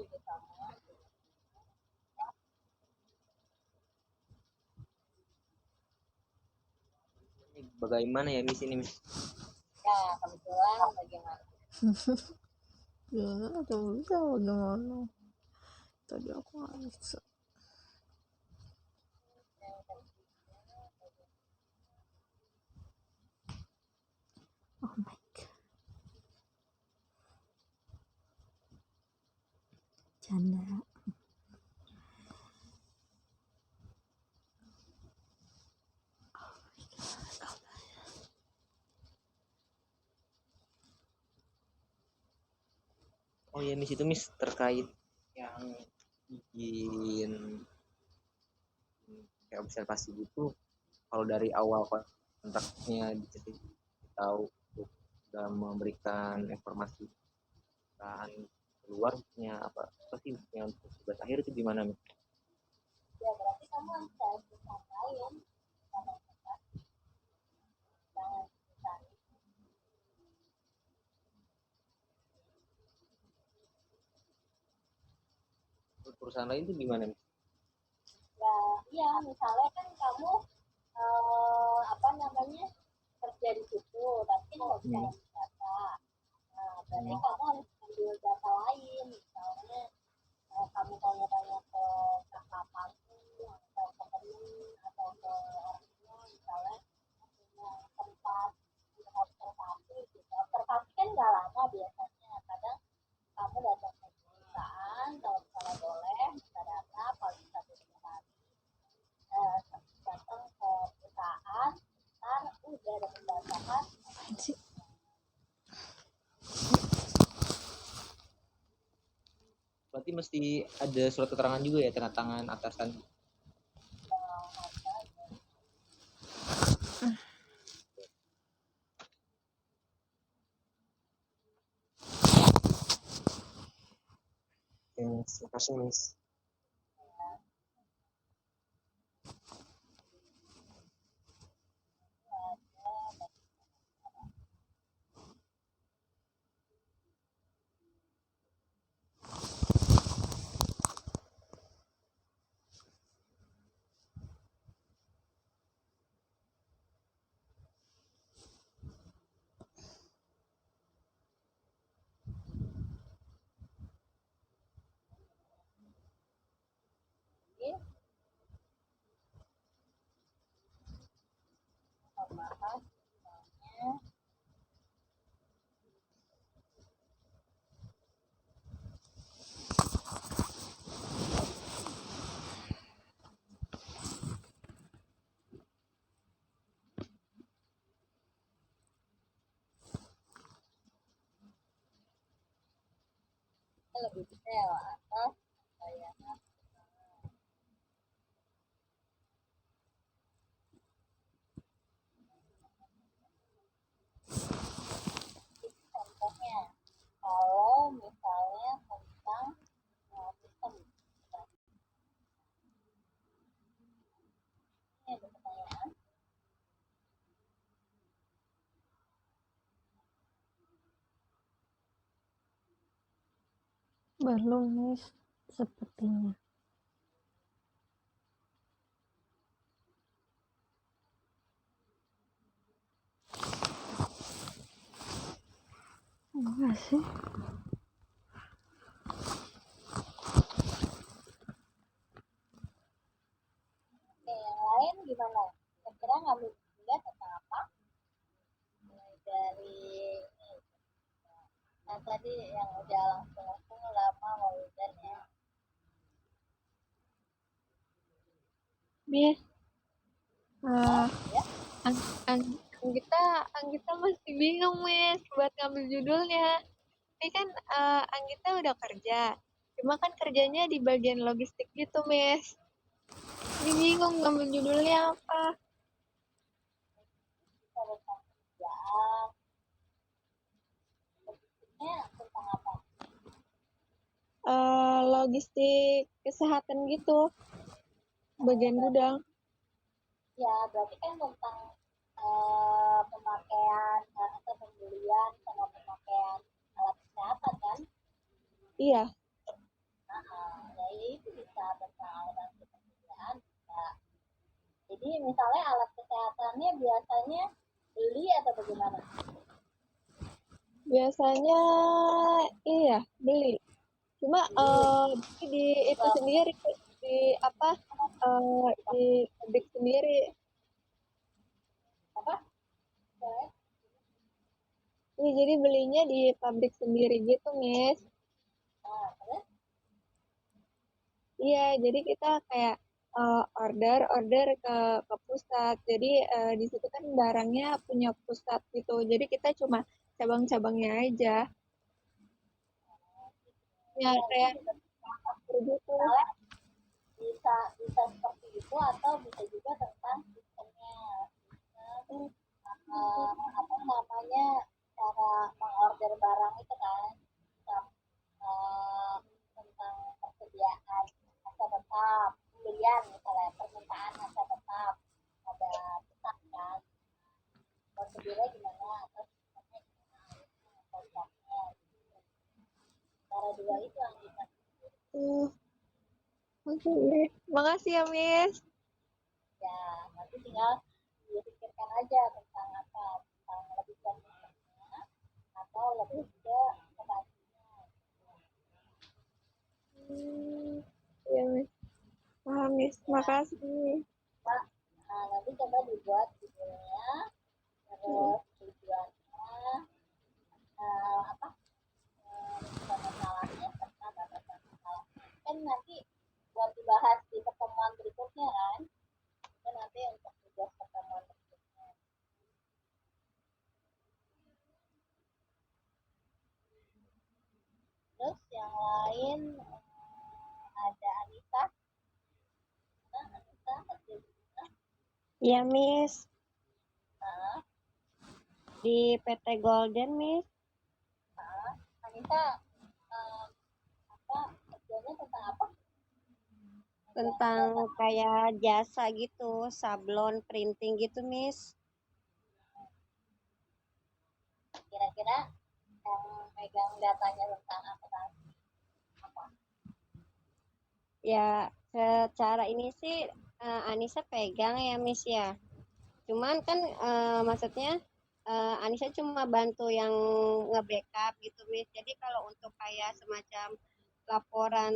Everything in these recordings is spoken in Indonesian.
juga sama. Bagaimana ya Miss ini Miss? Ya kebetulan bagaimana? Ya, atau bisa bagaimana? Tadi aku nggak bisa. Oh my god. Canda. Oh ya Miss, itu Miss terkait yang izin kayak observasi gitu, kalau dari awal kontaknya dikasih tahu sudah memberikan informasi kan keluarnya apa sih yang untuk tugas akhir itu gimana Miss? Ya berarti kamu harus cari perusahaan lain. Jangan perusahaan. Perusahaan lain itu gimana Miss? Ya iya misalnya kan kamu apa namanya kerja di situ tapi nggak bisa ngambil data. Nah berarti kamu harus ambil data lain misalnya kamu tanya-tanya ke kakakmu atau ke temen atau ke orang tua misalnya punya tempat untuk observasi gitu. Observasi kan nggak lama biasanya. Kadang kamu datang ke perusahaan kalau misalnya boleh bisa data paling 1 2 hari. Datang ke perusahaan ntar udah dapat data kan. Berarti mesti ada surat keterangan juga ya, tanda tangan atasan. Terima kasih Miss. Membahas misalnya lebih detail atas layanan contohnya kalau misalnya tentang sistem ini ada pertanyaan Belum Miss, sepertinya. Enggak sih. oke yang lain gimana kira-kira ngambil kuliah tentang apa mulai dari ini nah tadi yang udah langsung lama Mawidan ya Miss, ya Anggita masih bingung, Miss, buat ngambil judulnya. Ini kan Anggita udah kerja, cuma kan kerjanya di bagian logistik gitu, Miss. Ini bingung ngambil judulnya apa. tentang kerjaan logistiknya tentang apa Logistik kesehatan gitu, bagian gudang. ya berarti kan tentang pemakaian atau pembelian sama pemakaian alat kesehatan kan. Iya. Ya itu bisa tentang asuransi pekerjaan bisa. Jadi misalnya alat kesehatannya biasanya beli atau bagaimana? Biasanya iya beli. Cuma di itu Jual sendiri di apa di pabrik sendiri. apa? Jualnya? Iya, jadi belinya di pabrik sendiri gitu, Miss. Nah, terus Iya, jadi kita kayak order ke pusat. Jadi di situ kan barangnya punya pusat gitu. Jadi kita cuma cabang-cabangnya aja. Ya ya itu kayak juga gitu. misalnya bisa bisa seperti itu atau bisa juga tentang sistemnya. Sistem apa namanya cara mengorder barang itu kan eh, tentang persediaan masa tetap pembelian misalnya permintaan masa tetap ada tetap kan prosedurnya gimana atau sistemnya gimana kontraknya cara dua itu yang kita Uh, Oke, Miss. Makasih ya, Miss. ya nanti tinggal dipikirkan aja tentang apa tentang lebih ke sistemnya atau lebih ke operasinya. Iya, Miss. Paham, Miss. Makasih. Pak, nanti coba dibuat judulnya, terus tujuannya, apa, rujukan masalahnya, serta batasan masalahnya. Kan nanti buat dibahas di pertemuan berikutnya kan, itu nanti untuk tugas pertemuan berikutnya. Terus yang lain ada Anissa, nah Anissa kerja di mana? Iya, Miss. Nah, Di PT Golden, Miss. Anissa apa kerjanya tentang apa? Yang Tentang data kayak jasa gitu, sablon, printing gitu, Miss. kira-kira yang megang datanya tentang akuntansi apa? Ya, secara ini sih Anissa pegang ya, Miss ya. Cuman kan maksudnya Anissa cuma bantu yang nge-backup gitu, Miss. Jadi kalau untuk kayak semacam laporan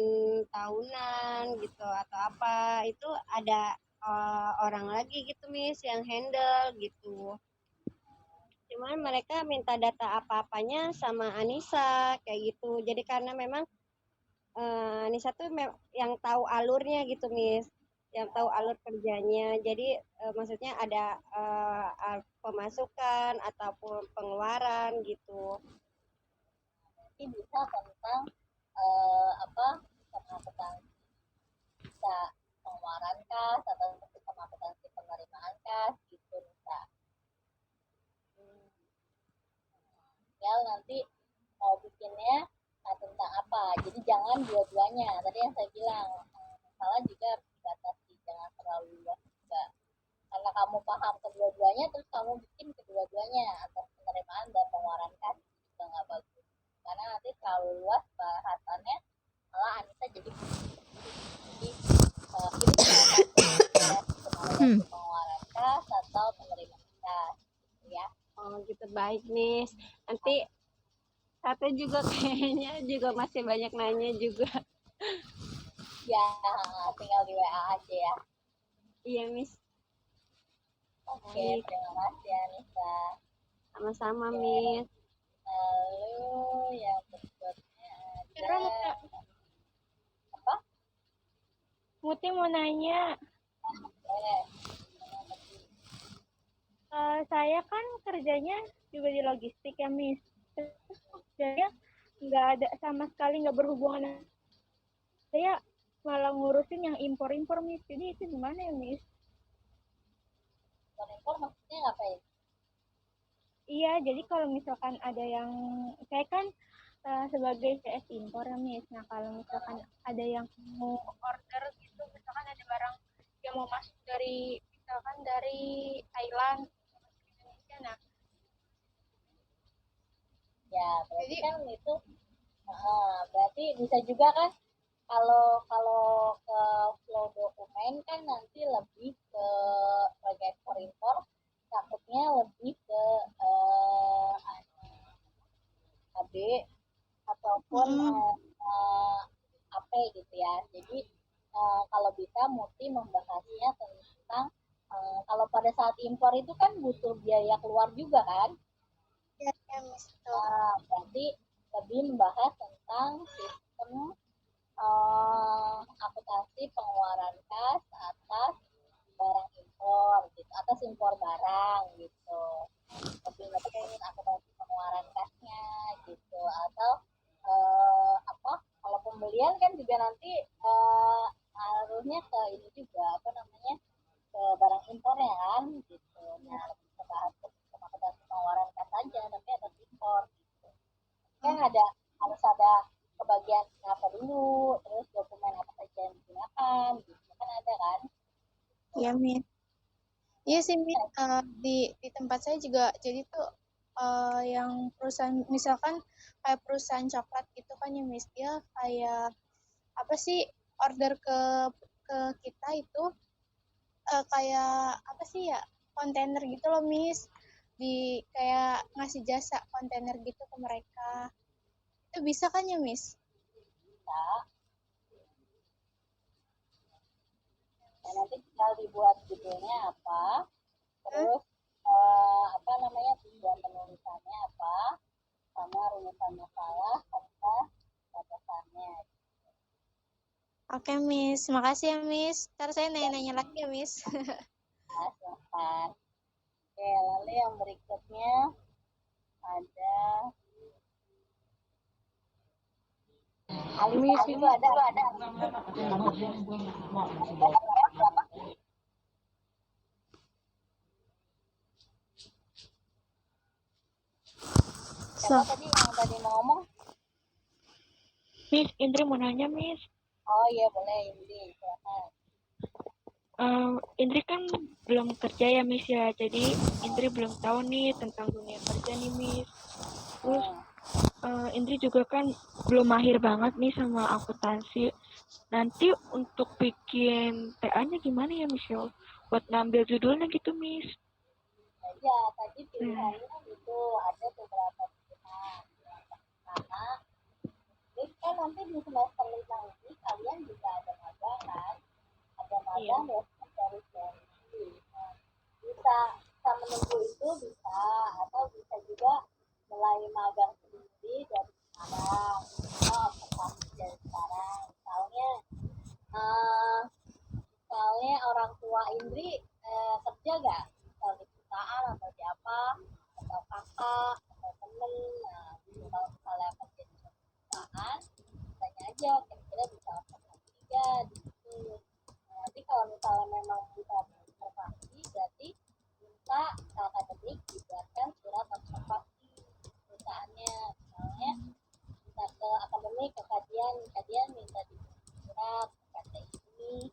tahunan gitu atau apa, itu ada orang lagi gitu, Miss, yang handle gitu. Cuman mereka minta data apa-apanya sama Anissa kayak gitu. Jadi karena memang Anissa tuh yang tahu alurnya gitu, Miss. Yang tahu alur kerjanya. Jadi maksudnya ada pemasukan ataupun pengeluaran gitu. Ini bisa tentang apa sistem akuntansi bisa pengeluaran kas atau sistem akuntansi penerimaan kas gitu bisa. Tinggal nanti mau bikinnya tentang apa. Jadi jangan dua-duanya. Tadi yang saya bilang masalah juga dibatasi jangan terlalu luas juga. Karena kamu paham kedua-duanya terus kamu bikin kedua-duanya atau penerimaan dan pengeluaran kas juga nggak bagus. Karena nanti terlalu luas bahasannya malah Anissa jadi jadi ini ya pengeluaran kas atau penerimaan kas gitu ya. Oh gitu, baik, Miss. Nanti Tante juga kayaknya juga masih banyak nanya juga. Ya tinggal di WA aja ya. Iya, Miss. Oke, Baik. terima kasih Anissa. Sama-sama, Oke. Miss. Lalu yang berikutnya Kira ada apa? Muti mau nanya, Eh, saya kan kerjanya juga di logistik ya, Miss. Terus kerjanya nggak ada sama sekali nggak berhubungan. Saya malah ngurusin yang impor-impor, Miss. Jadi itu gimana ya, Miss? impor maksudnya ngapain? Iya, jadi kalau misalkan ada yang saya kan sebagai CS impor ya, Miss. Nah, kalau misalkan ada yang mau order gitu, misalkan ada barang yang mau masuk dari misalkan dari Thailand ke Indonesia, nah Ya, berarti Jadi kan itu berarti bisa juga kan kalau kalau ke flow dokumen kan nanti lebih ke sebagai ekspor impor takutnya lebih ke AB ataupun AP gitu ya. Jadi kalau bisa Muti membahasnya tentang kalau pada saat impor itu kan butuh biaya keluar juga kan. ya, ya Miss itu. Berarti lebih membahas tentang sistem akuntansi pengeluaran kas atas barang impor gitu, atas impor barang gitu. Lebih lebih akuntansi pengeluaran kasnya gitu atau apa kalau pembelian kan juga nanti harusnya ke ini juga apa namanya ke barang impornya kan gitu. Nah lebih kita bahas ke akuntansi pengeluaran kas aja tapi atas impor gitu. Kan ada harus ada kebagian apa dulu terus dokumen apa saja yang digunakan gitu kan ada kan. Iya Miss. Iya sih Miss, di tempat saya juga jadi tuh yang perusahaan misalkan kayak perusahaan coklat gitu kan ya Miss, dia kayak apa sih order ke kita itu kayak apa sih ya kontainer gitu loh Miss, di kayak ngasih jasa kontainer gitu ke mereka. Itu bisa kan ya Miss? Bisa. Nah, nanti tinggal dibuat judulnya apa terus apa namanya tujuan penulisannya apa sama rumusan masalah serta batasannya. Oke Miss, makasih ya Miss. Ntar saya nanya-nanya lagi ya Miss. Nah, silahkan. Oke, lalu yang berikutnya ada Alisa juga ada. Siapa tadi yang tadi mau ngomong? Miss, Indri mau nanya, Miss. Oh iya boleh Indi, silakan. Indri kan belum kerja ya, Miss ya. Jadi Indri belum tahu nih tentang dunia kerja nih, Miss. Terus Indri juga kan belum mahir banget nih sama akuntansi. Nanti untuk bikin TA-nya gimana ya, Miss? Buat ngambil judulnya gitu, Miss. Ya, tadi pilihannya itu ada beberapa pilihan. Yang pertama, jadi kan nanti di semester 5 ini kalian juga ada magang kan? Ada magang besok dari Janji. Nah, bisa menunggu itu bisa atau bisa juga mulai magang sendiri dari sekarang atau observasi dari sekarang. Misalnya orang tua Indri kerja gak? Misal di perusahaan atau di apa atau kakak atau temen. Nah, gitu. Kalau misalnya kerja di perusahaan, tanya aja kira-kira bisa observasi tiga di situ. Nah, nanti kalau misalnya memang bisa observasi, berarti minta akademik dibuatkan surat observasi perusahaannya. Misalnya minta ke akademik ke kajian minta dibuat surat ke ini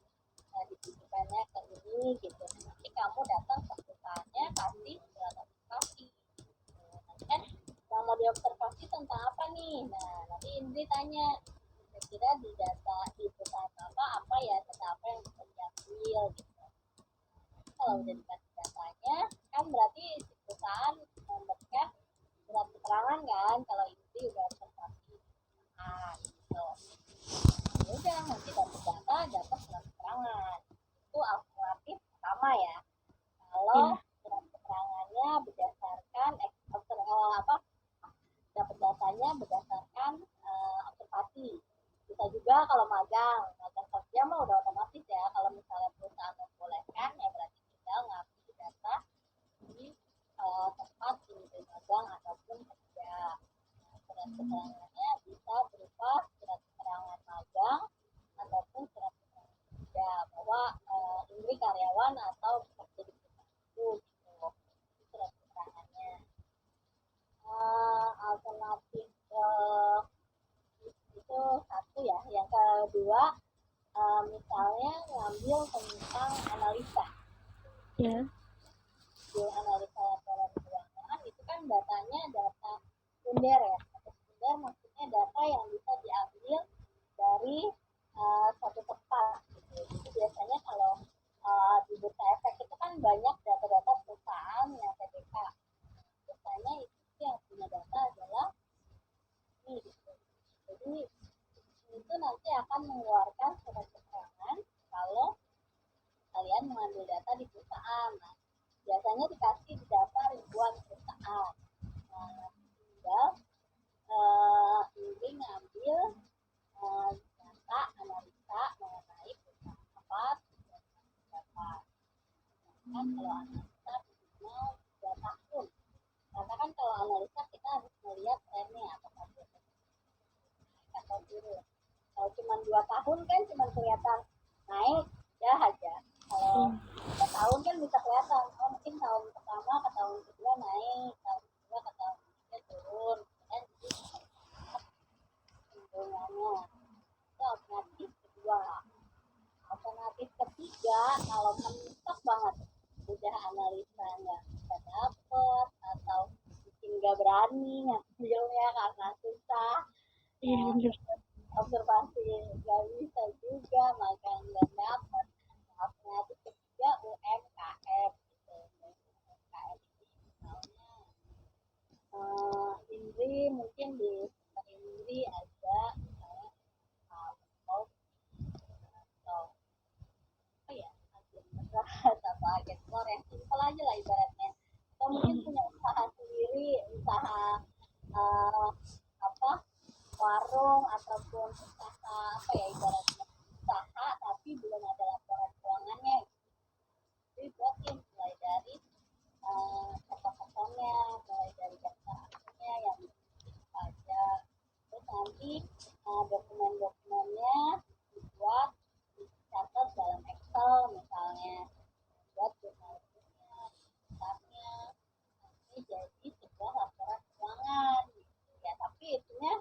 ditujukannya ke ini gitu. Nanti kamu datang ke perusahaannya kasih surat observasi. Nanti kan yang mau diobservasi tentang apa nih? Nah nanti Indri tanya kira-kira di data di perusahaan apa ya data apa yang bisa diambil gitu. Kalau udah dikasih datanya kan berarti si perusahaan memberikan surat keterangan kan kalau Indri udah observasi gitu. Ya udah nanti dapat data dapat surat keterangan itu alternatif pertama ya kalau surat keterangannya berdasarkan dapat datanya berdasarkan observasi. Bisa juga kalau magang kerja mah udah otomatis ya kalau misalnya perusahaan membolehkan ya berarti tinggal ngambil data di tempat di magang ataupun kerja. Surat keterangannya bisa berupa surat keterangan magang ataupun surat keterangan kerja bahwa Indri karyawan atau bekerja di perusahaan itu gitu. Itu surat keterangannya. Alternatif itu satu ya. Yang kedua misalnya ngambil tentang analisa. Ya. Analisa laporan keuangan itu kan datanya data sekunder ya. Data sekunder maksudnya data yang bisa diambil dari satu tempat gitu. Jadi biasanya kalau di bursa efek itu kan banyak data-data perusahaan yang TBK. Biasanya itu yang punya data adalah ini gitu. Jadi itu nanti akan mengeluarkan surat keterangan kalau kalian mengambil data di perusahaan. Nah, biasanya dikasih data ribuan perusahaan. Nah, tinggal ini ngambil data analisa mengenai perusahaan apa berapa. Kan kalau analisa minimal 2 tahun. Karena kan kalau analisa kita harus melihat trennya apakah dia naik atau turun. Kalau cuma 2 tahun kan cuma kelihatan naik ya aja. Kalau 2 tahun kan bisa kelihatan, oh mungkin tahun pertama ke tahun kedua naik, tahun kedua ke tahun ketiga turun, kan jadi kecenderungannya. Itu alternatif kedua. Alternatif ketiga, kalau mentok banget udah analisa nggak bisa dapet atau mungkin nggak berani ngambilnya karena susah, Iya, bener. observasi nggak bisa juga maka nggak dapet. Alternatif ketiga UMKM gitu. UMKM ini misalnya Indri mungkin di Indri ada misalnya atau apa ya agen beras atau agen telur yang simpel aja lah ibaratnya. Atau mungkin punya usaha sendiri, usaha apa warung ataupun usaha apa ya ibaratnya usaha tapi belum ada laporan keuangannya. Jadi buatin mulai dari pokok-pokoknya, mulai dari daftar asetnya yang pajak, terus nanti dokumen-dokumennya dibuat dicatat dalam Excel misalnya, buat jurnalisnya, besarnya, nanti jadi sebuah laporan keuangan gitu ya. Tapi itunya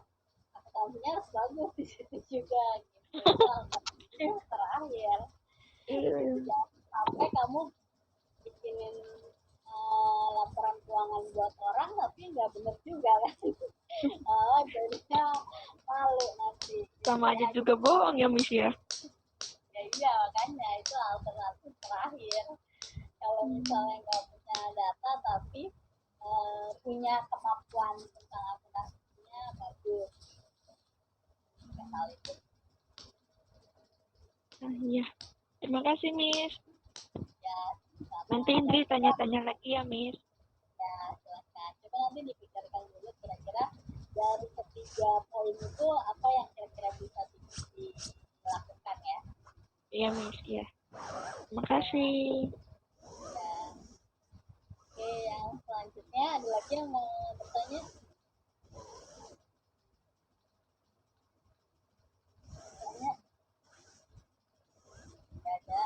akuntansinya harus bagus di situ juga gitu. Itu yang terakhir. Jangan sampai kamu bikinin laporan keuangan buat orang tapi nggak bener juga kan. Jadinya malu nanti. Sama aja juga bohong ya, Miss ya. Ya iya makanya itu alternatif terakhir. Kalau misalnya nggak punya data tapi punya kemampuan tentang akuntansinya bagus. Hal itu. Ah, iya. Terima kasih, Miss. Ya, Nanti Indri tanya-tanya lagi ya, Miss. ya silakan. Coba nanti dipikirkan dulu kira-kira dari ketiga poin itu apa yang kira-kira bisa dilakukan ya. Iya, Miss. Iya. Terima kasih. Ya. Oke, yang selanjutnya ada lagi yang mau bertanya? Bertanya? Tidak ada.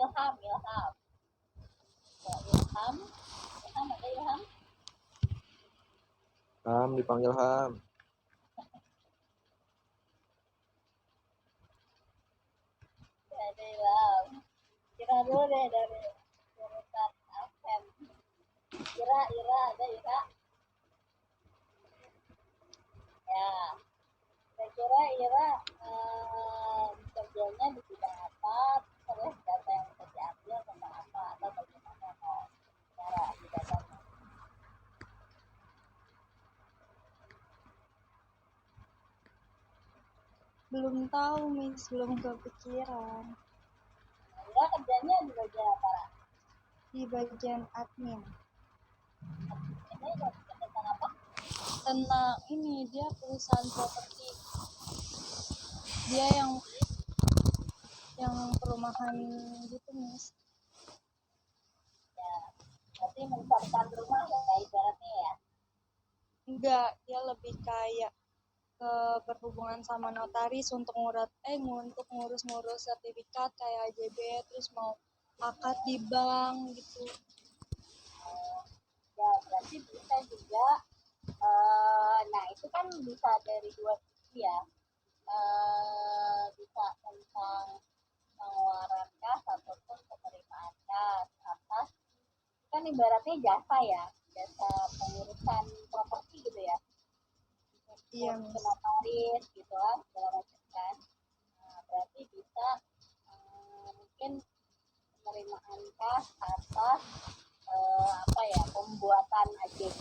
Ilham. Ya, Ilham ada Ilham? Ham, dipanggil Ham. Ya, ada Ilham. Kira dulu deh dari urutan absen. Ira, ada Ira? Ya, saya kira Ira kerjanya di bidang apa, terus data yang bisa diambil tentang apa, atau bagaimana mau cara di datanya. Belum tahu, Miss. Belum kepikiran. Ira kerjanya di bagian apa? Di bagian admin. Ini tentang apa? Tentang ini, dia perusahaan properti. Dia yang perumahan gitu, Miss. Ya, berarti mencarikan rumah ya ibaratnya ya. Enggak, dia lebih kayak ke berhubungan sama notaris untuk ngurus-ngurus sertifikat kayak AJB, terus mau akad di bank gitu. Ya, berarti bisa juga nah itu kan bisa dari dua sisi ya. Bisa tentang pengeluaran kas ataupun penerimaan kas atas kan ibaratnya jasa ya, jasa pengurusan properti gitu ya, Iya, ke Miss. notaris gitu kan, segala macam kan. Nah, berarti bisa mungkin penerimaan kas atas apa ya, pembuatan AJB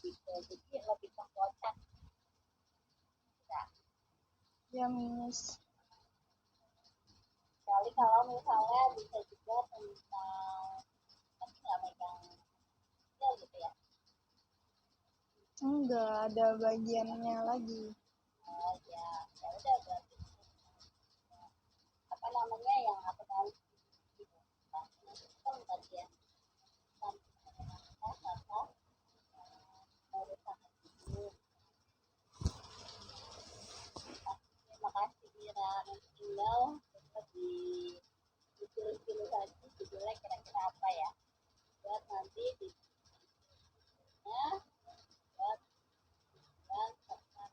gitu, jadi lebih terpocak. Nah, Iya, Miss. kecuali kalau misalnya bisa juga tentang tapi nggak megang skill gitu ya. Enggak ada bagiannya lagi. Oh ya, ya udah berarti apa namanya yang aku tahu gitu. Nah, itu kan bagian kas atas urusan itu. Terima kasih Ira, nanti tinggal di dipilih-pilih lagi judulnya kira-kira apa ya, buat nanti di buat dan serta.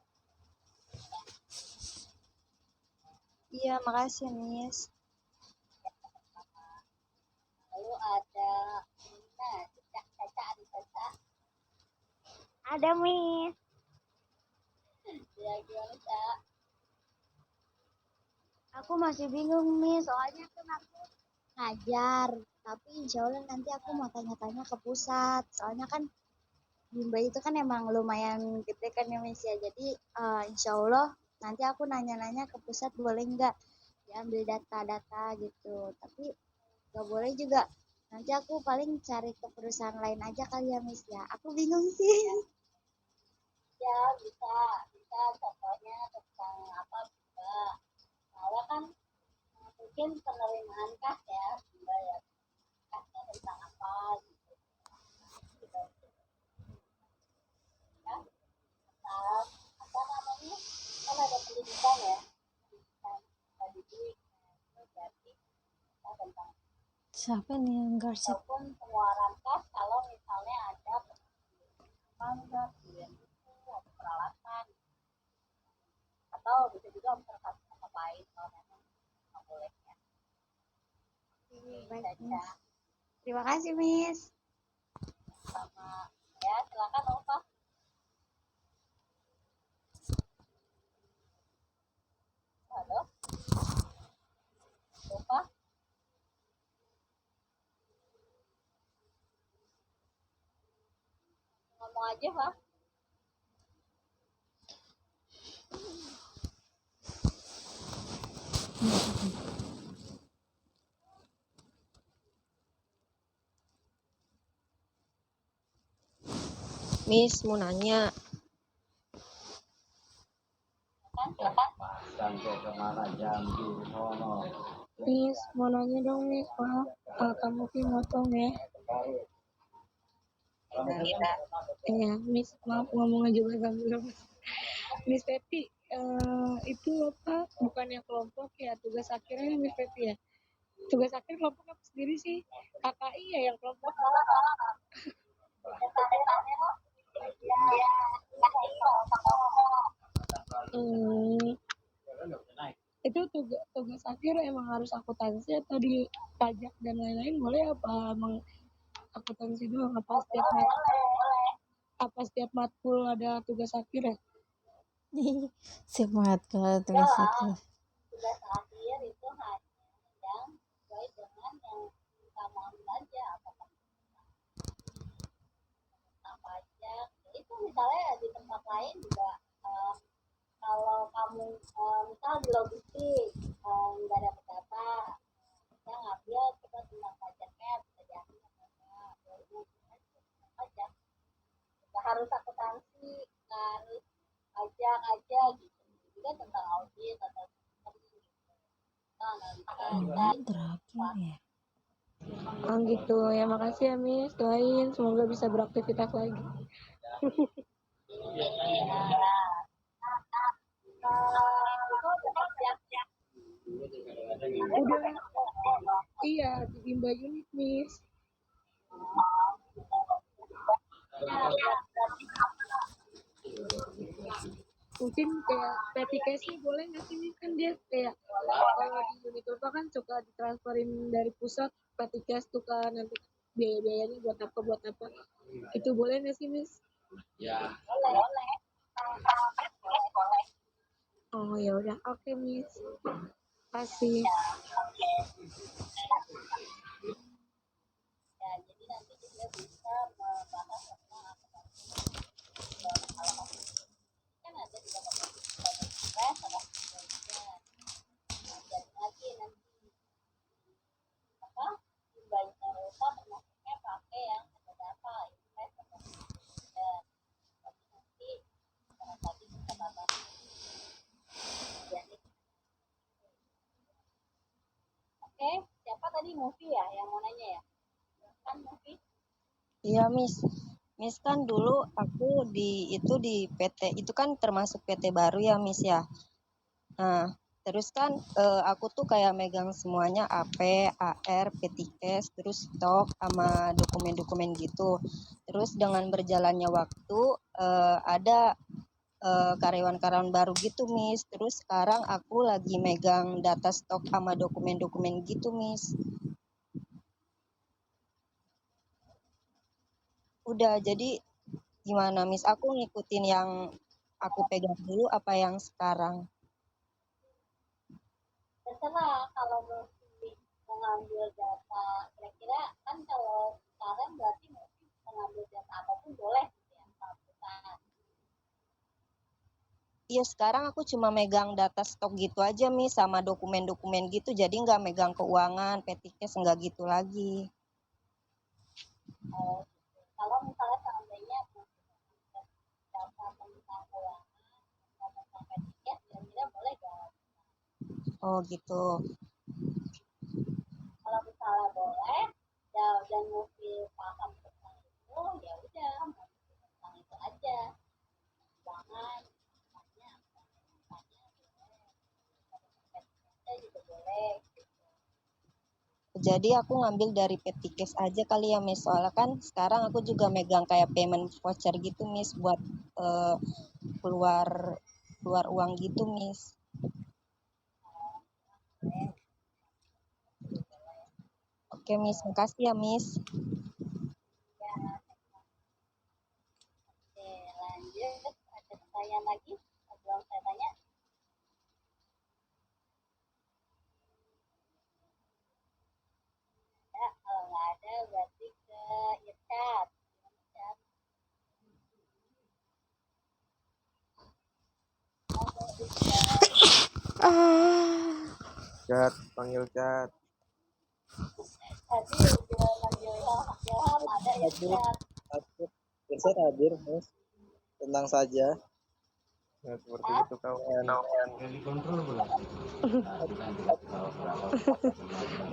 Iya, makasih, Miss. Lalu ada Caca, ada Caca, Ada, Miss. ya gimana Caca? Aku masih bingung, Miss. Soalnya kan aku ngajar. Tapi insya Allah nanti aku mau tanya-tanya ke pusat. Soalnya kan Bimba itu kan emang lumayan gede kan ya, Miss ya. Jadi insya Allah nanti aku nanya-nanya ke pusat boleh nggak diambil data-data gitu. Tapi nggak boleh juga. Nanti aku paling cari ke perusahaan lain aja kali ya, Miss ya. Aku bingung sih. Ya bisa contohnya tentang apa juga. Soalnya kan mungkin penerimaan kas ya, juga ya kasnya tentang apa gitu. Gitu. Ya, tentang apa namanya, kan ada pendidikan ya, pendidikan pendidik. Itu berarti kita tentang Siapa nih yang garsip? ataupun pengeluaran kas kalau misalnya ada enggak pembelian buku atau peralatan, atau bisa juga observasi tempat lain kalau memang nggak boleh ya. Baik, Caca Miss. Terima kasih, Miss. sama ya, silakan Nova. Halo Nova, ngomong aja Pak. Miss mau nanya, Miss mau nanya dong Miss, maaf kamu sih motong ya. Iya Miss, maaf ngomongnya juga sambil Miss Betty, itu apa bukannya kelompok ya, tugas akhirnya Miss Betty ya, tugas akhir kelompok apa sendiri sih, KKI ya yang kelompok. Itu tugas akhir emang harus akuntansi atau di pajak dan lain-lain boleh, apa emang akuntansi doang, apa setiap matkul ada tugas akhir ya? Semangat kalau tugas itu. Tugas akhir itu hanya yang sesuai dengan yang kamu ambil aja, apakah tentang pajak itu misalnya di tempat lain juga. Kalau kamu misal di logistik nggak dapat data, kita ngambil kita tentang pajaknya bisa diambil apa enggak, baru tentang pajak, nggak harus akuntansi, nggak harus pajak aja gitu, juga tentang audit atau gitu. Nah, analisa Terakhir ya. Oh gitu ya, makasih ya Miss, doain semoga bisa beraktivitas lagi. Udah, iya di Bimba unit Miss. Mungkin kayak petty cash boleh nggak sih Miss, kan dia kayak kalau di unit apa kan suka ditransferin dari pusat petty cash tuh kan nanti biaya-biayanya buat apa itu boleh nggak sih Miss? Boleh, boleh. Boleh. Oh ya udah, oke Miss, kasih. Ya, jadi nanti juga bisa membahas tentang kalau kan ada juga stres sama sebagainya. Jadi lagi nanti apa banyak lupa termasuknya pakai yang ada data invest atau tidak. Tapi nanti tadi kita bahas jadi oke siapa tadi movie ya yang mau nanya ya kan movie Iya, Miss. Miss kan dulu aku di PT itu kan termasuk PT baru ya, Miss ya. Nah, terus kan aku tuh kayak megang semuanya AP, AR, Petikes, terus stok sama dokumen-dokumen gitu. Terus dengan berjalannya waktu ada karyawan-karyawan baru gitu, Miss. Terus sekarang aku lagi megang data stok sama dokumen-dokumen gitu, Miss. Udah, jadi gimana, Miss? Aku ngikutin yang aku pegang dulu apa yang sekarang? terserah kalau movie mengambil data kira-kira kan kalau sekarang berarti movie mengambil data apapun boleh gitu ya kalau perusahaan. Iya, sekarang aku cuma megang data stok gitu aja, Miss, sama dokumen-dokumen gitu. Jadi nggak megang keuangan, petikes nggak gitu lagi. Kalau misalnya seandainya data tentang keuangan atau tentang tiket kira-kira boleh gak? Oh, gitu. Kalau misalnya boleh dan movie paham tentang itu ya udah tentang itu aja jangan tanya juga boleh. Jadi aku ngambil dari petikes aja kali ya, Miss. Soalnya kan sekarang aku juga megang kayak payment voucher gitu, Miss, buat keluar keluar uang gitu, Miss. Oke, Miss. Makasih ya, Miss. Ya, oke lanjut ada pertanyaan lagi sebelum saya tanya. Ya, kalau nggak ada berarti ke Irsyad. Irsyad. Halo, Irsyad. Chat, panggil chat. Tadi udah manggil Ilham ada Hadir, Irsyad. Irsyad hadir, Mas. Tenang saja. Ya, seperti itu kawan.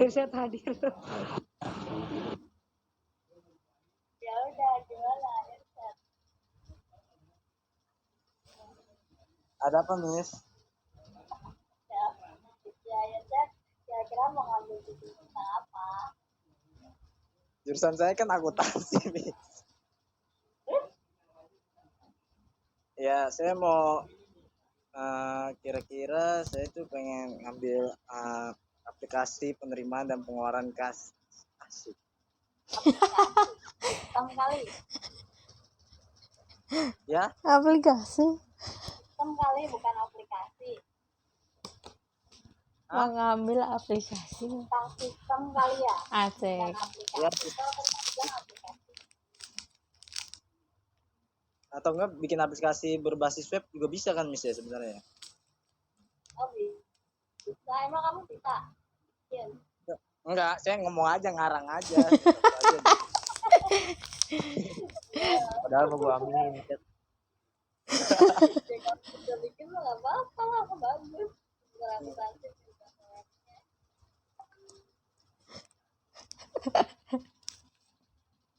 Irsyad hadir. Ya udah gimana Irsyad? Ada apa, Miss? Ya Irsyad kira-kira mau ngambil jurusan tentang apa? Jurusan saya kan akuntansi, Miss. Ya, saya mau kira-kira saya tuh pengen ngambil aplikasi penerimaan dan pengeluaran kas. Asik. Sistem kali. Ya, Aplikasi. Sistem kali bukan aplikasi. Mau ngambil aplikasi. Tentang sistem kali ya. Asik. Aplikasi. ya. Tentang aplikasi. Atau enggak bikin aplikasi berbasis web juga bisa kan, Miss ya sebenarnya? Oh bisa. Emang kamu bisa? Iya. Enggak, saya ngomong aja, ngarang aja. Padahal mau gua aminin chat. Kalau bisa bikin mah nggak apa-apa lah, bagus. Akuntansi juga kayaknya.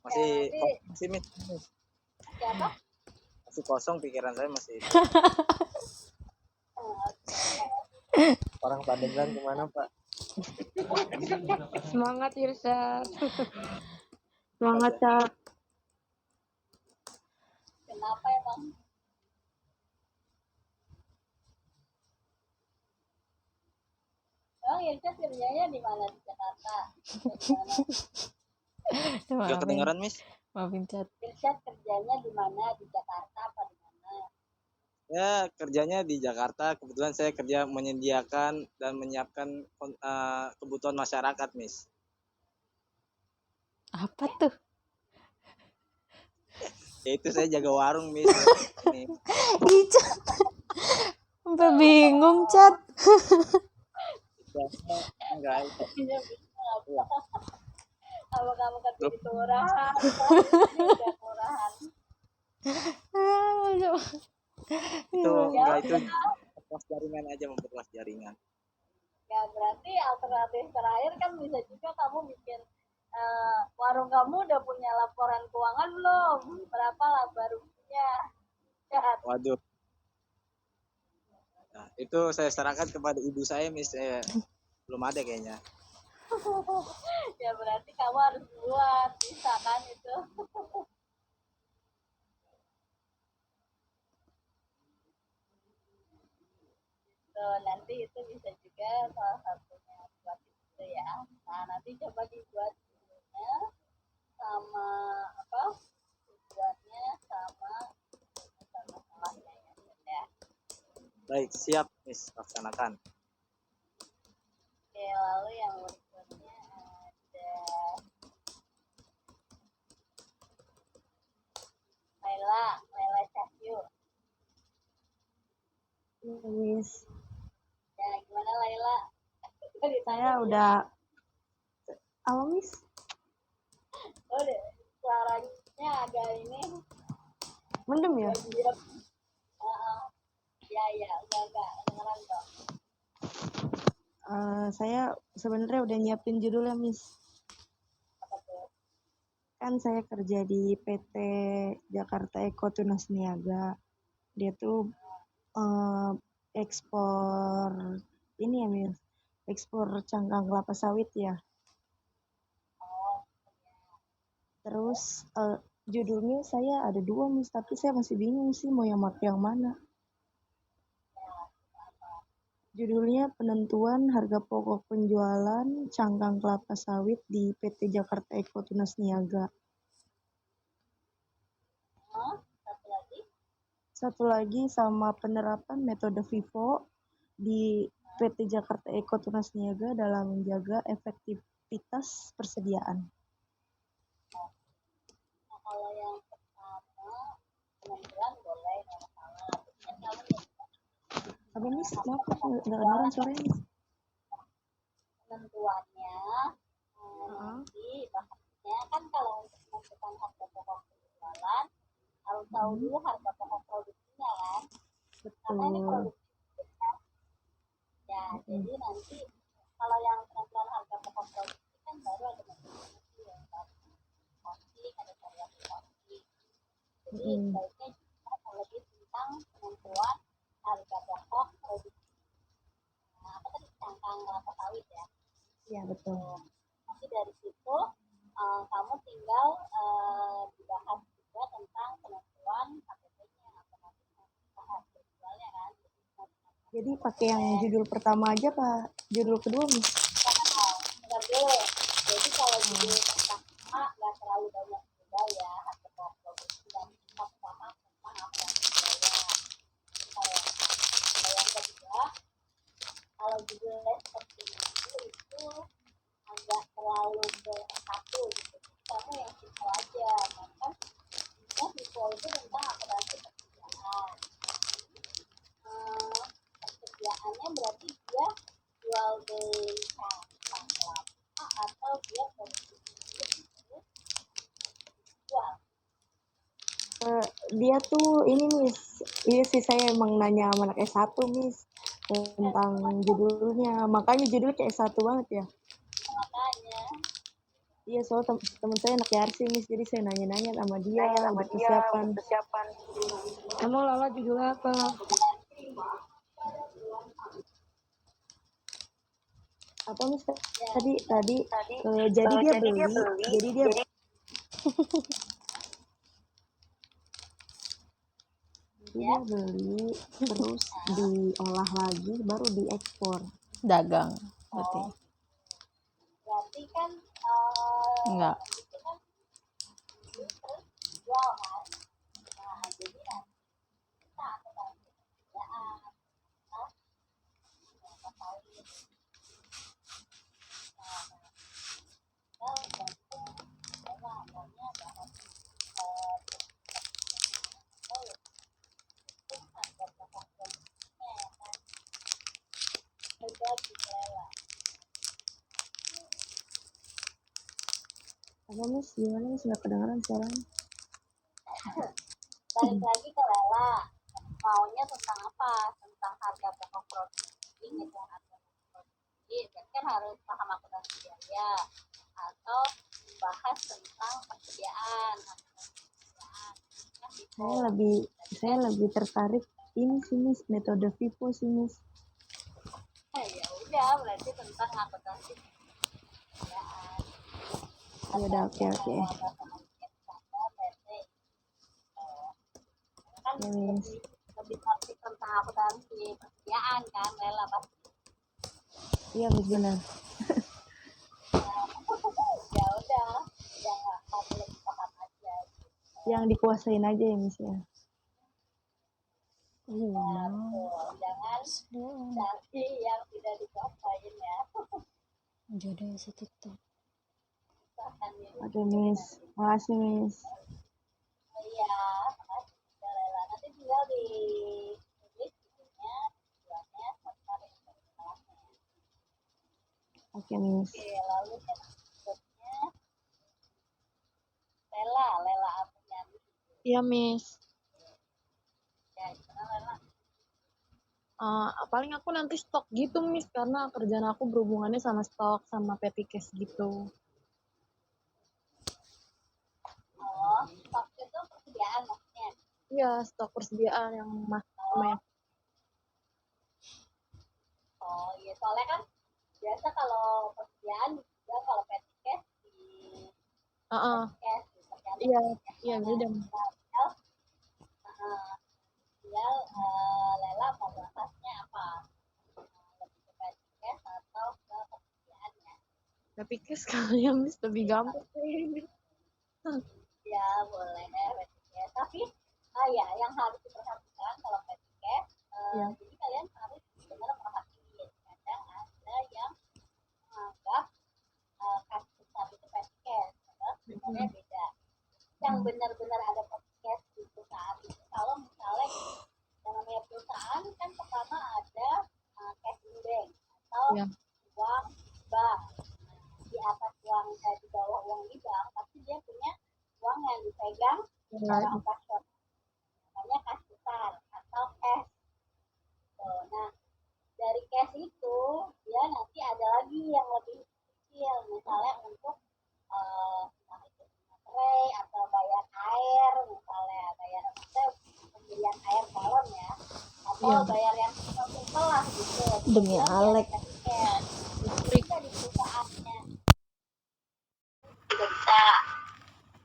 Masih Miss. Siapa? Masih kosong pikiran saya masih. Orang Pandeglang kemana Pak? Semangat Irsyad. Semangat, Cak. Kenapa emang? Emang Irsyad kerjanya di mana di Jakarta? Di mana? Gak Maafin, kedengeran, Miss? maafin chat. Irsyad kerjanya di mana? Di Jakarta apa di mana? Ya, kerjanya di Jakarta. Kebetulan saya kerja menyediakan dan menyiapkan kebutuhan masyarakat, Miss. Apa tuh? Yaitu saya jaga warung, Miss. Ini. Ih, Chat. Sampai bingung, Chat. Enggak, itu. Iya, Iya. apa kamu kerja di kelurahan? Ini udah kelurahan. Itu Ya enggak, itu udah. memperluas jaringan aja, memperluas jaringan. Ya berarti alternatif terakhir kan bisa juga kamu bikin warung kamu udah punya laporan keuangan belum? Berapa laba ruginya? Ya, Waduh. Nah, itu saya serahkan kepada ibu saya, Miss. Belum ada kayaknya. ya berarti kamu harus buat, bisa kan itu? Tuh, nanti itu bisa juga salah satunya buat itu ya. Nah, nanti coba dibuat dulunya sama apa? Tujuannya sama masalahnya ya. Baik, siap, Miss. Laksanakan. Oke, lalu yang berikutnya ada Laila Cahyo. Miss, Ya, gimana Laila? saya udah apa Miss? Oh, suaranya agak ini Mendem ya? diam. Ya, enggak, kedengeran kok. Saya sebenarnya udah nyiapin judulnya Miss. Apa tuh? Kan saya kerja di PT Jakarta Eko Tunas Niaga. Dia tuh ekspor ini ya Miss, ekspor cangkang kelapa sawit ya. Terus judulnya saya ada 2 Miss, tapi saya masih bingung sih mau yang mana. Judulnya penentuan harga pokok penjualan cangkang kelapa sawit di PT Jakarta Eko Tunas Niaga. Satu lagi sama penerapan metode FIFO di PT Jakarta Eko Tunas Niaga dalam menjaga efektivitas persediaan. Nah, kalau yang pertama penentuan boleh, nggak masalah. Kan kamu Apa Miss? Maaf, nggak kedengeran suaranya Miss. penentuannya nanti bahasnya kan kalau untuk menentukan harga pokok penjualan harus tahu dulu harga pokok produksinya kan, karena ini Betul. produksi kan. Ya, jadi nanti kalau yang penentuan harga pokok produksi kan baru ada metodologi ya, costing, ada variasi costing. Jadi baiknya juga lebih tentang penentuan harga pokok produksi. Nah, apa tadi cangkang kelapa sawit ya? Iya betul. Nanti dari situ kamu tinggal dibahas juga tentang penentuan KPP-nya atau harga jualnya kan. Jadi pakai yang judul pertama aja Pak, judul kedua Miss? Bentar dulu. Jadi kalau judul pertama nggak terlalu banyak juga ya harga pokok produksi dan kita bahas tentang apa yang dijualnya. Kalau yang kedua, kalau judulnya seperti itu agak terlalu bersatu gitu. Kamu yang simple aja, kan? Simple itu tentang akurasi persediaan. Persediaannya berarti dia jual beli cangkang kelapa atau dia produksi jual. Dia tuh ini Miss, iya sih saya emang nanya sama anak S1 Miss tentang judulnya, makanya judulnya kayak S1 banget ya. Makanya Iya soal temen saya anak Yarsi Miss, jadi saya nanya-nanya sama dia udah persiapan. Emang Lala judulnya apa? Apa Miss tadi jadi dia beli dia beli terus diolah lagi baru diekspor. Dagang berarti. berarti kan Enggak. itu jual kan. Nah jadi nanti kita akuntansi pekerjaan kita berapa kali. Nah kita bantu maunya bahas atau ya itu harga belakang produknya ya kan. Harga dilelang. Apa Miss? Gimana Miss? Nggak kedengeran suaranya. Balik lagi ke Lela, maunya tentang apa? Tentang harga pokok produksi, ngitung harga pokok produksi, berarti kan harus paham akuntansi biaya atau membahas tentang persediaan. Kan gitu. Saya lebih tertarik ini sih Miss, metode FIFO sih Miss. Ya udah, berarti tentang akuntansi persediaan. Ya udah, oke. Kan Ya Miss. lebih pasti tentang akuntansi persediaan kan, Lela pasti. Iya Miss, benar. Ya udah, jangan kamu lebih paham aja. Yang dikuasain aja ya Miss ya. Nah, tuh, jangan cari yang tidak dikuasain ya. Jodoh setiktok. Bahkan ini. Oke Miss, makasih Miss. Iya, makasih juga Lela. Nanti tinggal di tulis judulnya, tujuannya, serta rekomendasinya. Oke Miss. Oke, lalu yang berikutnya Lela Apriani. Iya, Miss. Ya, gimana Lela? Paling aku nanti stok gitu, Miss, karena kerjaan aku berhubungannya sama stok, sama petty cash gitu. Oh, stok itu persediaan maksudnya. Iya, stok persediaan yang lumayan. Oh iya, soalnya kan biasa kalau persediaan juga kalau petty cash di cash di tergantung Iya, cash iya mana. beda. Tinggal Lela mau bahasnya apa? Lebih ke petty cash atau ke persediaannya? Petty cash kayaknya, Miss, lebih gampang. Ya boleh petty cash. Tapi ya yang harus diperhatikan kalau petty cash, jadi kalian harus benar perhatiin. Kadang ada yang menganggap cash besar itu petty cash, padahal sebenarnya beda. Yang benar-benar ada petty cash di perusahaan itu kalau misalnya yang namanya perusahaan kan pertama ada cash in bank atau uang bank. Di atas uang di bawah uang di bank pasti dia punya uang yang dipegang secara operasional, namanya kas besar atau cash. Nah dari cash itu dia nanti ada lagi yang lebih kecil, misalnya untuk materai atau bayar air, misalnya bayar pembelian air galon ya, atau bayar yang simpel lah gitu. Demi Alek. Bisa di perusahaannya juga bisa.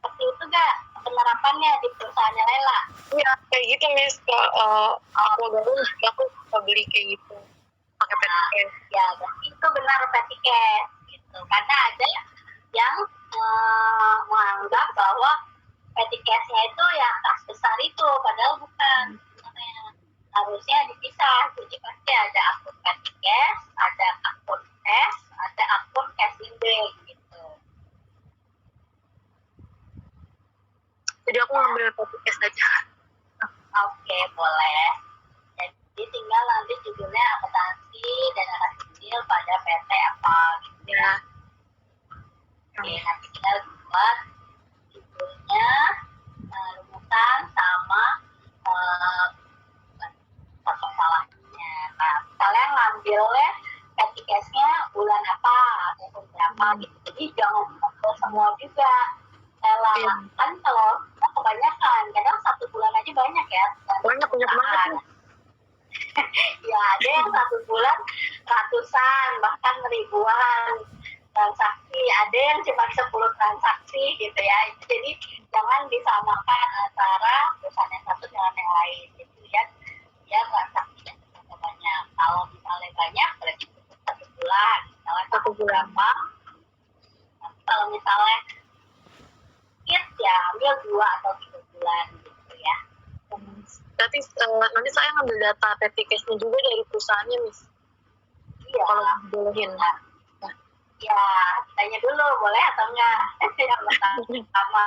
Seperti itu gak penerapannya di perusahaannya Lela? Iya, kayak gitu, Miss. Aku baru aku beli kayak gitu pakai petty cash. Ya, berarti itu benar petty cash gitu. Karena ada yang menganggap bahwa petty cash-nya itu yang kas besar itu, padahal bukan. Harusnya dipisah. Jadi pasti ada akun petty cash, ada akun cash, ada akun cash in bank gitu. Jadi aku ngambil petty cash aja. Oke, boleh. Jadi tinggal nanti judulnya akuntansi dan akan kecil pada PT apa gitu ya. Oke, nanti tinggal buat judulnya, rumusan sama salahnya. Nah, kalian ngambilnya petty cash-nya bulan apa, tahun berapa gitu. Jadi jangan ngambil semua juga. Kan kalau kebanyakan, kadang satu bulan aja banyak ya. Banyak banget. Ya ada yang satu bulan ratusan bahkan ribuan transaksi, ada yang cuma 10 transaksi gitu ya. Jadi jangan disamakan antara perusahaan yang satu dengan yang lain. Jadi lihat ya transaksinya berapa banyak. Kalau misalnya banyak berarti satu bulan, misalnya satu bulan bang. Kalau misalnya sedikit ya ambil 2 atau 3 bulan gitu ya. Berarti nanti saya ngambil data petty cash-nya juga dari perusahaannya, Miss. Iya. Kalau dibolehin. Ya, tanya dulu boleh atau enggak. Yang pertama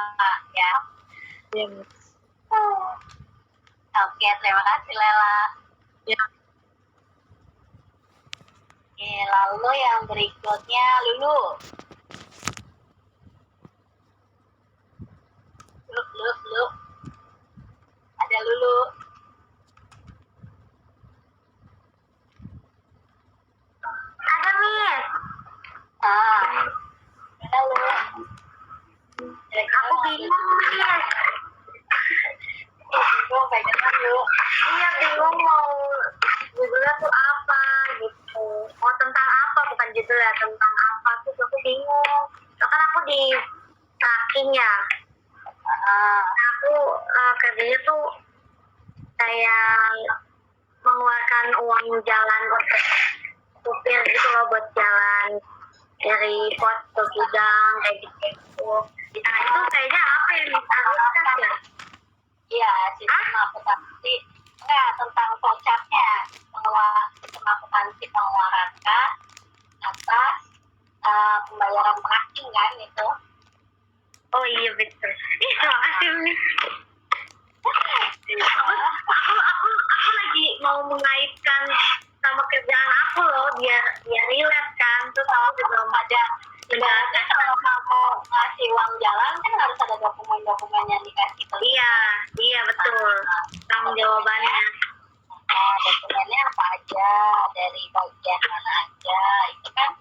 ya. Iya, Miss. Oke, terima kasih Lela. Ya. Oke, lalu yang berikutnya Lulu. Lu. Ada Lulu. Ada Miss. Ada lu. Aku bingung Miss. Bingung bagaimana lu? Iya bingung mau judulnya tuh apa gitu. Oh tentang apa bukan judulnya tentang apa tuh aku bingung. Kan aku di tracking ya. Aku kerjanya tuh kayak mengeluarkan uang jalan untuk supir gitu loh buat jalan dari pos ke gudang kayak gitu. Nah itu kayaknya apa yang bisa ya? Iya, sistem akuntansi. Enggak, tentang flowchartnya. Sistem akuntansi pengeluaran kas atas pembayaran tracking kan itu. Oh iya betul. Terima kasih Miss. Aku lagi mau mengaitkan sama kerjaan aku loh biar relate kan. Terus aku juga ada ibaratnya kalau kamu ngasih uang jalan kan harus ada dokumen-dokumen yang dikasih ke iya betul tanggung jawabannya. Dokumennya apa aja dari bagian mana aja itu kan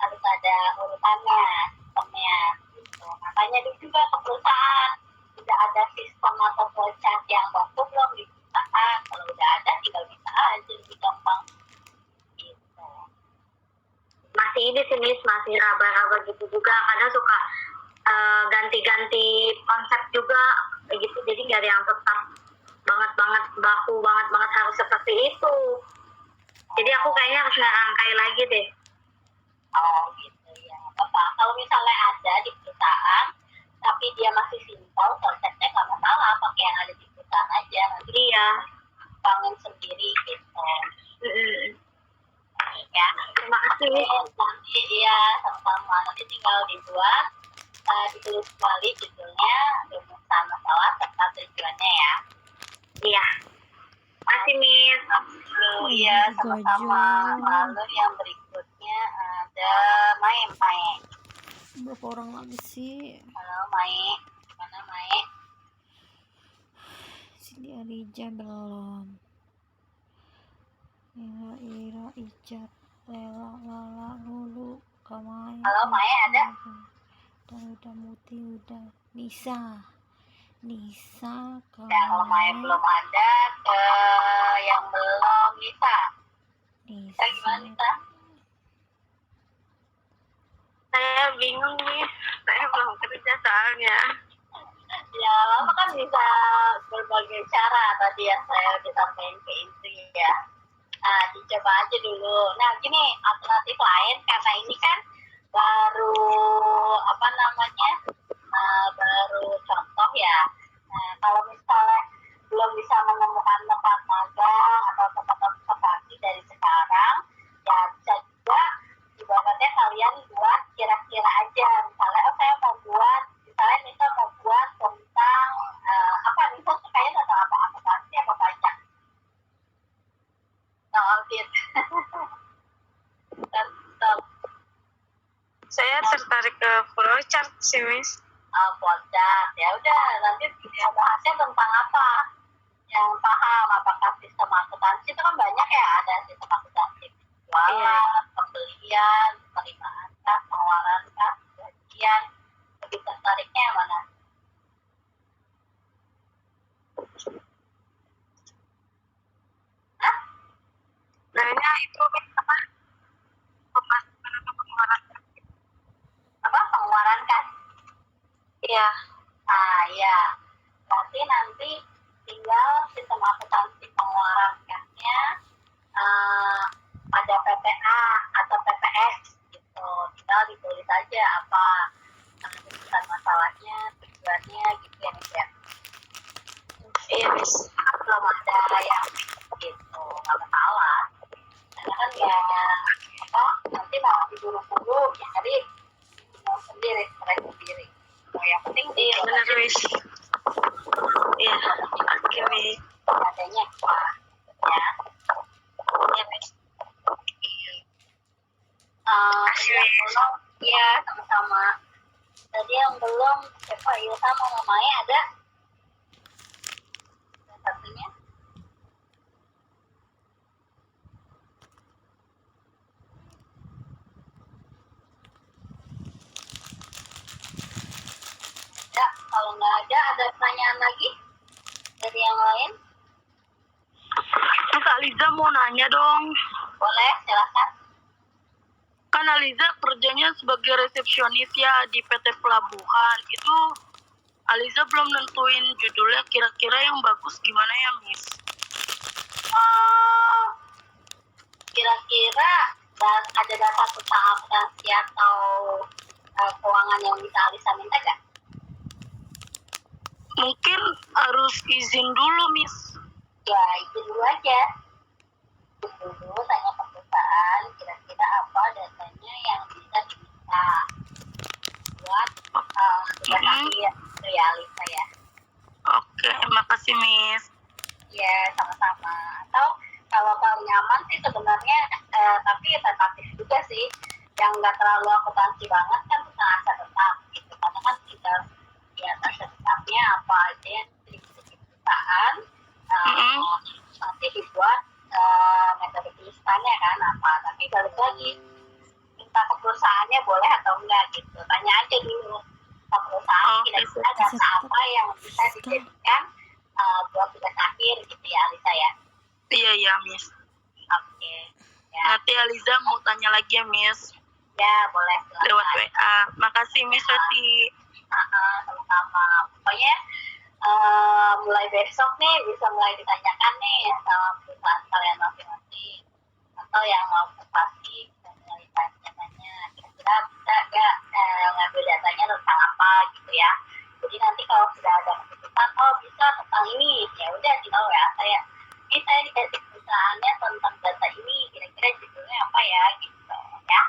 harus ada urutannya sistemnya gitu. Makanya juga ke perusahaan tidak ada sistem atau flowchart yang waktu belum di perusahaan. Kalau udah ada tinggal bisa aja lebih gampang gitu. Masih ini sih Miss, masih raba-raba gitu juga kadang suka ganti-ganti konsep juga kayak gitu, jadi nggak ada yang tetap banget baku banget harus seperti itu. Jadi aku kayaknya harus ngerangkai lagi deh. Oh gitu ya, apa kalau misalnya ada di perusahaan tapi dia masih simpel konsepnya nggak masalah, pakai yang ada di perusahaan aja nanti iya bangun sendiri gitu. Ya, terima kasih. Nanti ya sama-sama nanti tinggal dibuat ditulis kembali judulnya, rumusan masalah serta tujuannya ya. Iya. Makasih Miss. Iya sama-sama. Lalu yang berikutnya ada Mai. Berapa orang lagi sih? Halo Mai, gimana Mai? Sini Arija belum. Ira Ijat Lela Lala Lulu Kamai. Halo Mai ada? Udah Muti udah Nisa Kamai. Ya kalau Mai belum ada yang belum Nisa. Nisa gimana Nisa? Saya bingung nih, saya belum kerja soalnya. Ya, Mama kan bisa berbagai cara tadi yang saya disampaikan ke Indri ya. Nah, dicoba aja dulu. Nah, gini, alternatif lain karena ini kan baru baru contoh ya. Nah, kalau misalnya belum bisa menemukan tempat magang atau tempat observasi dari sekarang, ya bisa juga ibaratnya kalian buat kira-kira aja. Misalnya, saya mau buat, misalnya mau buat tentang apa nih, kayaknya tentang apa, aplikasi apa pajak. Audit. Saya tertarik ke flowchart sih, Miss. Flowchart. Ya udah, nanti bahasnya tentang apa? Yang paham apakah sistem akuntansi itu kan banyak ya, ada sistem akuntansi jualan, pembelian, penerimaan kas, pengeluaran kas, gajian. Lebih tertariknya yang mana? Kayaknya itu apa? Pemasukan atau pengeluaran? Apa pengeluaran kas? Iya. Ya. Berarti nanti tinggal sistem akuntansi pengeluaran kasnya pada PPA atau PPS gitu. Tinggal ditulis aja apa rujukan masalahnya, tujuannya Iya, Miss. belum ada yang gitu, nggak masalah. Karena kan ya apa nanti malah diburu-buru ya, jadi mau sendiri, stres sendiri. Nah, yang penting Iya, benar, Miss. Iya, oke, Miss. adanya apa ya. Iya, Miss. Yang belum ya sama-sama. Tadi yang belum siapa Ilsa sama Maya ada satunya. Ya, kalau nggak ada pertanyaan lagi dari yang lain? Miss Aliza mau nanya dong. Boleh, silakan. Kan Aliza kerjanya sebagai resepsionis ya di PT Pelabuhan. Itu Aliza belum nentuin judulnya kira-kira yang bagus gimana ya, Miss? Kira-kira ada dasar tentang akuntansi atau keuangan yang bisa Alisa minta gak? Mungkin harus izin dulu, Miss. Ya, izin dulu aja. Izin dulu, tanya ke perusahaan, kira-kira apa dasarnya yang bisa diminta buat tugas akhir itu ya, Alisa ya. Oke, makasih, Miss. Ya, sama-sama. Atau kalau paling nyaman sih sebenarnya, tapi tentatif juga sih, yang nggak terlalu akuntansi banget kan tentang aset tetap gitu. Karena kan kita lihat aset tetapnya apa aja yang dimiliki perusahaan, nanti dibuat metode tulisannya kan apa. Tapi balik lagi, minta ke perusahaannya boleh atau enggak gitu. Tanya aja dulu ke perusahaan kira-kira data apa yang bisa dijadikan buat tugas akhir gitu ya, Alisa ya. Iya, Miss. Oke. Ya. Nanti Aliza mau tanya lagi ya, Miss. Ya, boleh. Silakan. Lewat WA. Makasih, Miss Feti. Sama-sama. Pokoknya mulai besok nih bisa mulai ditanyakan nih sama perusahaan kalian masing-masing. Atau yang mau pasti bisa mulai tanya-tanya. Kira-kira bisa nggak ngambil datanya tentang apa gitu ya. Jadi nanti kalau sudah ada keputusan, oh bisa tentang ini, ya udah tinggal WA saya. Ini saya dikasih perusahaannya tentang data ini, kira-kira judulnya apa ya gitu ya.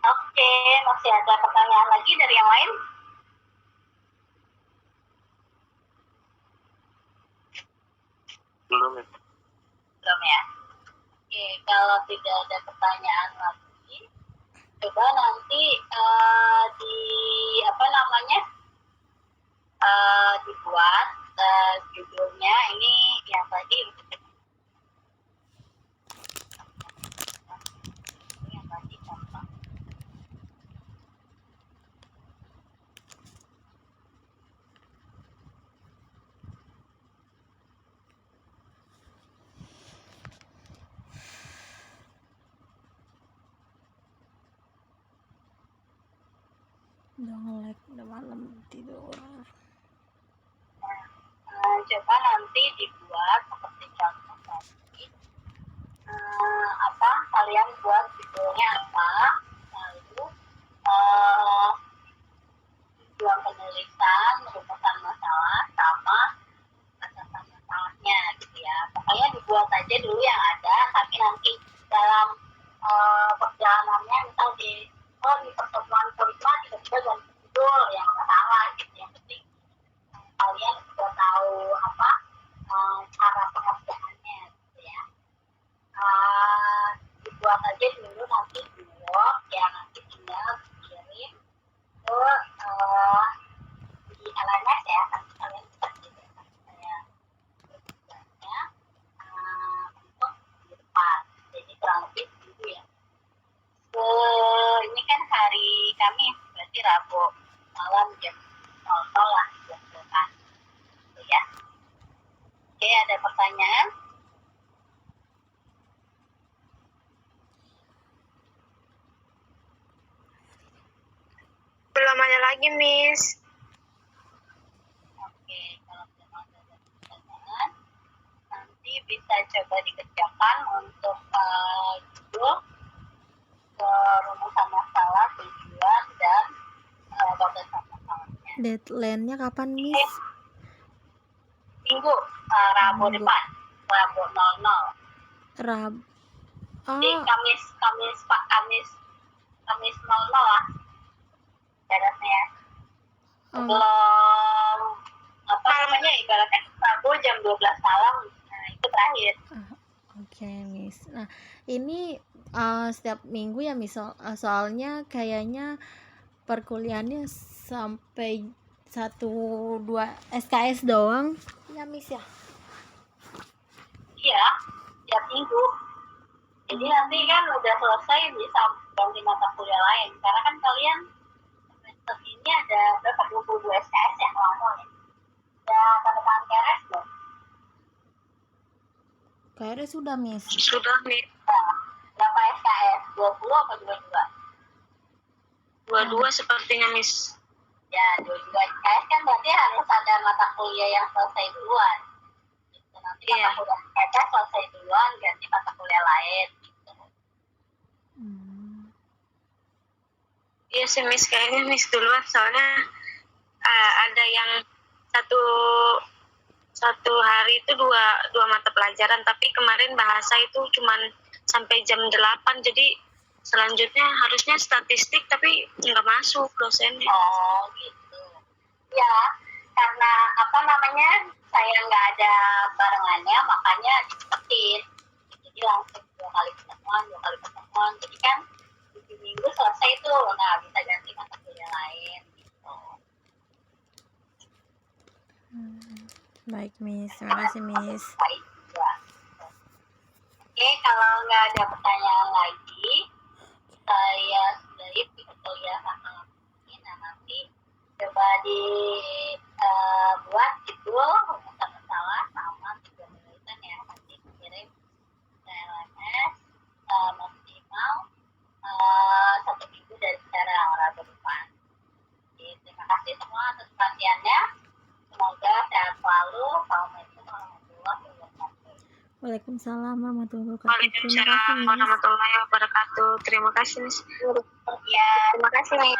Oke, masih ada pertanyaan lagi dari yang lain? Belum ya. Belum ya. Oke, kalau tidak ada pertanyaan lagi, coba nanti di apa namanya dibuat judulnya ini yang tadi contoh. Udah nge-lag, udah malam tidur. Coba nanti dibuat seperti contoh tadi. Apa kalian buat judulnya apa, lalu tujuan penulisan, rumusan masalah, sama batasan masalahnya gitu ya. Pokoknya dibuat aja dulu yang ada, tapi nanti dalam perjalanannya misal di pertemuan kelima tiba-tiba ganti judul, yang masalah gitu. Yang penting kalian sudah tahu apa cara pengerjaannya gitu ya. Dibuat aja dulu nanti di Word ya, nanti tinggal dikirim ke di LMS ya, nanti kalian bisa kirimkan saya tugasnya untuk di depan. Jadi kurang lebih gitu ya. Ini kan hari Kamis, berarti Rabu malam jam 00 lah, jam 12 gitu ya. Oke, ada pertanyaan? Belum ada lagi, Miss. Oke, kalau belum ada pertanyaan, nanti bisa coba dikerjakan untuk judul, rumusan masalah, tujuan, dan batasan masalahnya. Deadline-nya kapan, Miss? Minggu, Rabu Minggu. depan, Rabu 00. Di Kamis 00 lah ibaratnya. Sebelum ibaratnya Rabu jam 12 malam, nah itu terakhir. Oke, Miss. Nah, ini setiap minggu ya, Miss. Soalnya kayaknya perkuliahannya sampai 1-2 SKS doang. Ya, Miss ya. Iya, tiap minggu. Jadi nanti kan udah selesai bisa ganti mata kuliah lain. Karena kan kalian semester ini ada berapa? 22 SKS ya ngomong ya. Udah tanda tangan KRS belum? Kayaknya sudah, Miss. Sudah nih. Nah, berapa SKS? 20 apa 22? 22 sepertinya, Miss. Ya, 22 SKS kan berarti harus ada mata kuliah yang selesai duluan. Gitu. Nanti mata kuliah kita selesai duluan, ganti mata kuliah lain. Gitu. Iya sih, Miss. Kayaknya Miss duluan. Soalnya ada yang satu hari itu dua mata pelajaran. Tapi kemarin bahasa itu cuman sampai jam 8. Jadi selanjutnya harusnya statistik tapi nggak masuk dosennya. Oh gitu. Ya, karena saya nggak ada barengannya, makanya dicepetin. Jadi langsung 2 kali pertemuan. Jadi kan di minggu selesai tuh, nah bisa ganti mata kuliah lain gitu. Baik, Miss. Terima kasih, Miss. Baik juga. Oke, kalau nggak ada pertanyaan lagi, saya sudahi kuliah sama ini. Nah, nanti coba dibuat judul rumusan masalah sama juga penulisan ya. Nanti kirim ke LMS maksimal 1 minggu dari sekarang Rabu depan. Jadi, terima kasih semua atas perhatiannya. Semoga sehat selalu. Assalamualaikum warahmatullahi wabarakatuh. Waalaikumsalam warahmatullahi wabarakatuh. Waalaikumsalam warahmatullahi wabarakatuh. Terima kasih, Miss. Ya, terima kasih, Miss.